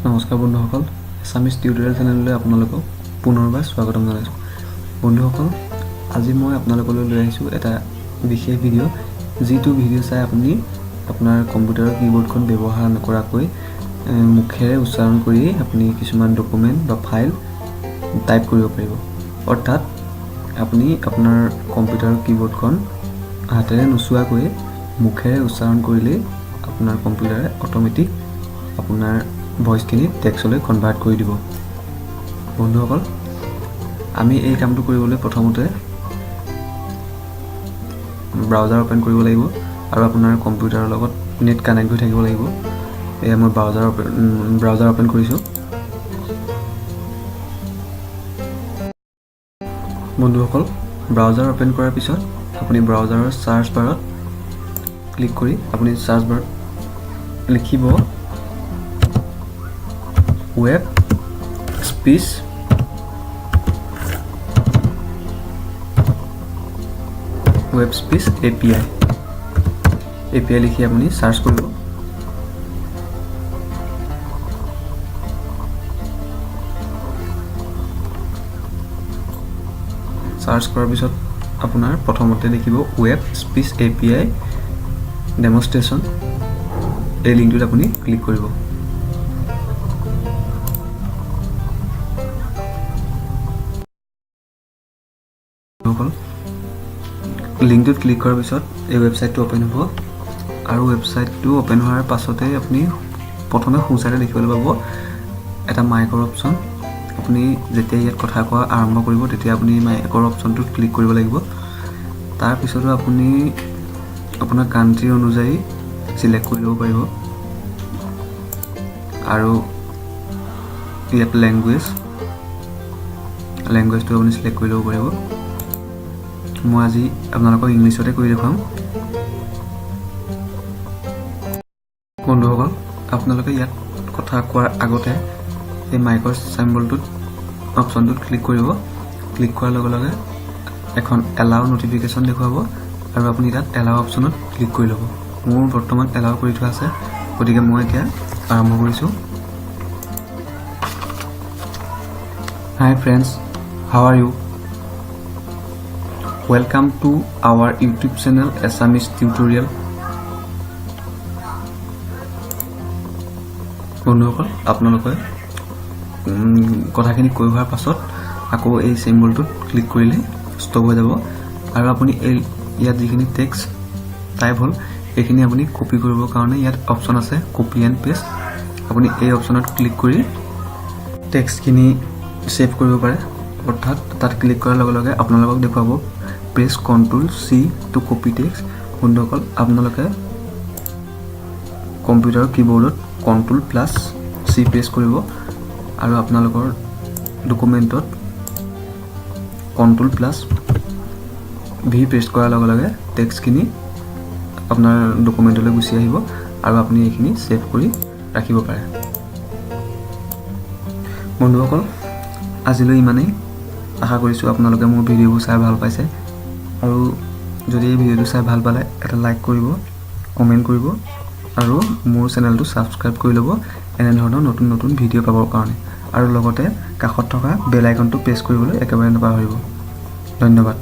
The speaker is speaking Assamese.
নমস্কাৰ বন্ধুসকল, এছামিজ টিউটৰিয়েল চেনেললৈ আপোনালোকক পুনৰবাৰ স্বাগতম জনাইছোঁ। বন্ধুসকল, আজি মই আপোনালোকলৈ লৈ আহিছোঁ এটা বিশেষ ভিডিঅ', যিটো ভিডিঅ' চাই আপুনি আপোনাৰ কম্পিউটাৰৰ কীবৰ্ডখন ব্যৱহাৰ নকৰাকৈ মুখেৰে উচ্চাৰণ কৰি আপুনি কিছুমান ডকুমেণ্ট বা ফাইল টাইপ কৰিব পাৰিব। অৰ্থাৎ আপুনি আপোনাৰ কম্পিউটাৰৰ কীবৰ্ডখন হাতেৰে নোচোৱাকৈ মুখেৰে উচ্চাৰণ কৰিলেই আপোনাৰ কম্পিউটাৰে অট'মেটিক আপোনাৰ ভইচখিনি টেক্সটলৈ কনভাৰ্ট কৰি দিব। বন্ধুসকল, আমি এই কামটো কৰিবলৈ প্ৰথমতে ব্ৰাউজাৰ অ'পেন কৰিব লাগিব আৰু আপোনাৰ কম্পিউটাৰৰ লগত নেট কানেক্ট হৈ থাকিব লাগিব। এয়া মই ব্ৰাউজাৰ অ'পেন কৰিছোঁ। বন্ধুসকল, ব্ৰাউজাৰ অ'পেন কৰাৰ পিছত আপুনি ব্ৰাউজাৰৰ চাৰ্চ বাৰত ক্লিক কৰি আপুনি চাৰ্চ বাৰত লিখিব ৱেব স্পেচ API লিখি আপুনি চাৰ্চ কৰিব। চাৰ্চ কৰাৰ পিছত আপোনাৰ প্ৰথমতে দেখিব ৱেব স্পেচ API ডেমনষ্ট্ৰেশ্যন। এই লিংকটোত আপুনি ক্লিক কৰিব। লিংকটোত ক্লিক কৰাৰ পিছত এই ৱেবছাইটটো অ'পেন হ'ব আৰু ৱেবছাইটটো অ'পেন হোৱাৰ পাছতে আপুনি প্ৰথমে সোঁ চাইডে দেখিবলৈ পাব এটা মাইকৰ অপশ্যন। আপুনি যেতিয়া ইয়াত কথা কোৱা আৰম্ভ কৰিব তেতিয়া আপুনি মাইকৰ অপশ্যনটোত ক্লিক কৰিব লাগিব। তাৰপিছতো আপুনি আপোনাৰ কাণ্ট্ৰি অনুযায়ী চিলেক্ট কৰি ল'ব পাৰিব আৰু ইয়াত লেংগুৱেজটো আপুনি চিলেক্ট কৰি ল'ব পাৰিব। মই আজি আপোনালোকক ইংলিছতে কৰি দেখুৱাম। বন্ধুসকল, আপোনালোকে ইয়াত কথা কোৱাৰ আগতে এই মাইকৰ চাইম্বলটোত অপশ্যনটোত ক্লিক কৰিব। ক্লিক কৰাৰ লগে লগে এখন এলাউ নটিফিকেশ্যন দেখুৱাব আৰু আপুনি তাত এলাউ অপশ্যনত ক্লিক কৰি ল'ব। মোৰ বৰ্তমান এলাউ কৰি থোৱা আছে, গতিকে মই এতিয়া আৰম্ভ কৰিছোঁ। Hi friends, how are you? Welcome to our YouTube channel Assamese Tutorial. বন্ধুসকল, আপোনালোকে কথাখিনি কৈ হোৱাৰ পাছত আকৌ এই চিম্বলটোত ক্লিক কৰিলে ষ্টপ হৈ যাব আৰু আপুনি ইয়াত যিখিনি টেক্সট টাইপ হ'ল এইখিনি আপুনি কপি কৰিবৰ কাৰণে ইয়াত অপশ্যন আছে কপি এণ্ড পেষ্ট। আপুনি এই অপশ্যনত ক্লিক কৰি টেক্সটখিনি ছেভ কৰিব পাৰে। অৰ্থাৎ তাত ক্লিক কৰাৰ লগে লগে আপোনালোকক দেখুৱাব press Ctrl+C two copy text. বন্ধুসকল, আপোনালোকে কম্পিউটাৰৰ কীবৰ্ডত Ctrl+C প্ৰেছ কৰিব আৰু আপোনালোকৰ ডকুমেণ্টত Ctrl+V প্ৰেছ কৰাৰ লগে লগে টেক্সটখিনি আপোনাৰ ডকুমেণ্টলৈ গুচি আহিব আৰু আপুনি এইখিনি ছেভ কৰি ৰাখিব পাৰে। বন্ধুসকল, আজিলৈ ইমানেই। আশা কৰিছোঁ আপোনালোকে মোৰ ভিডিঅ'বোৰ চাই ভাল পাইছে আৰু যদি এই ভিডিঅ'টো চাই ভাল পালে এটা লাইক কৰিব, কমেণ্ট কৰিব আৰু মোৰ চেনেলটো ছাবস্ক্ৰাইব কৰি ল'ব এনেধৰণৰ নতুন নতুন ভিডিঅ' পাবৰ কাৰণে। আৰু লগতে কাষত থকা বেল আইকনটো প্ৰেছ কৰিবলৈ একেবাৰে নাপাহৰিব। ধন্যবাদ।